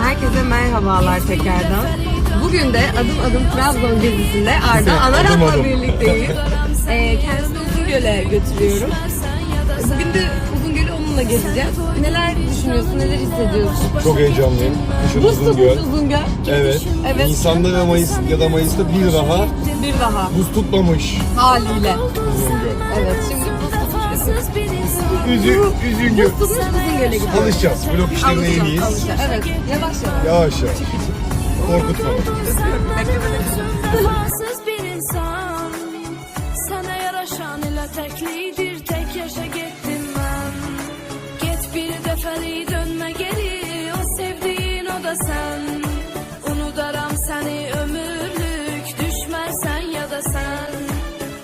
Herkese merhabalar tekrardan. Bugün de adım adım Trabzon gezisinde Arda Anarat'la birlikteyiz. Kendisini Uzungöl'e götürüyorum. Bugün de Uzungöl'ü onunla gezeceğiz. Neler düşünüyorsun, neler hissediyorsun? Çok heyecanlıyım. Kışın Buz tutmuş Uzungöl. Uzungöl. Evet. Nisan'da ve Mayıs ya da Mayıs'ta bir daha buz tutmamış Haliyle. Uzungöl. Evet, şimdi buz tutmuş Uzungöl. Uzungöl'e gidiyoruz. Alışacağız. Blok işlerine yeniyiz. Alışacağız. Evet, yavaş yavaş. Yavaş yavaş. Korkutma. Vefasız bir insan, sana yaraşan ile teklidir, tek yaşa gittim ben. Git bir defeli dönme geri, o sevdiğin o da sen. Unudaram seni ömürlük, düşmersen ya da sen.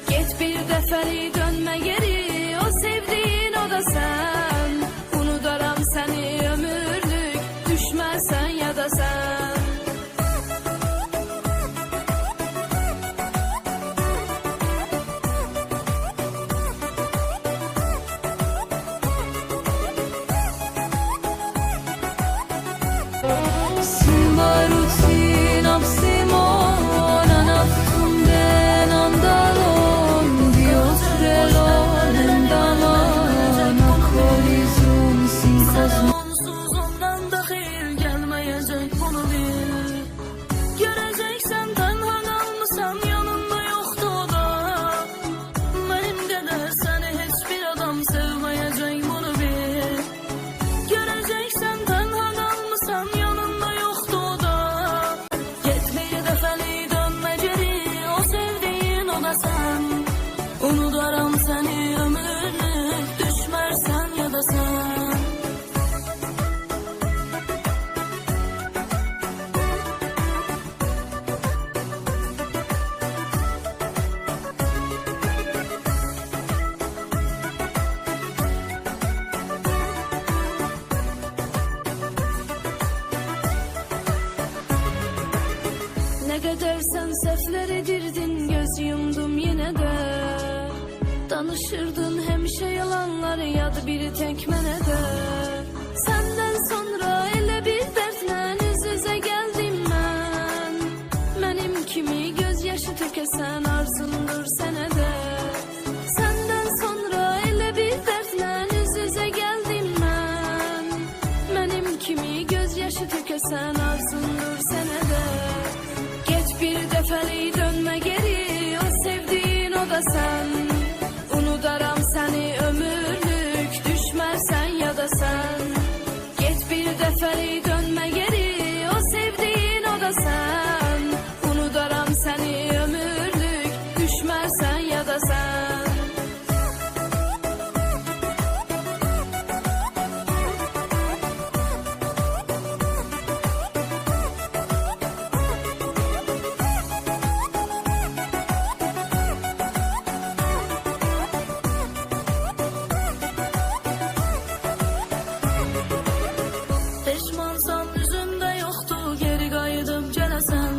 Git bir defeli dönme geri, o sevdiğin o da sen. Unudaram seni ömürlük, düşmersen ya da sen. Unudaram seni ömürlük, düşmersen ya da sen. Ne kadar sen sefler edirdin, göz yumdum yine de. Danışırdın hemşe yalanları, yadı biri tekmene de. Senden sonra ele bir dertle yüz yüze geldim ben. Benim kimi gözyaşı tökesen arzundur sene de. Senden sonra ele bir dertle yüz yüze geldim ben. Benim kimi gözyaşı tökesen arzundur sene de. Geç bir defeli dönme geri, o sevdiğin o da sen. Unudaram seni ömürlük, düşmersen ya da sen. Geç bir defeli dönme geri, o sevdiğin o da sen. Unudaram seni ömürlük, düşmersen ya da sen. Peşmansan yüzümde yoktu, geri kayıdım gelesen.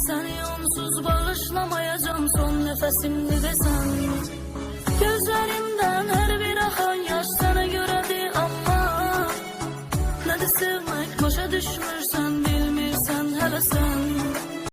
Seni onsuz bağışlamayacağım, son nefesimdi desen. Gözlerimden her bir akan yaş sana göredir ama. Ne de sevmek başa düşmüş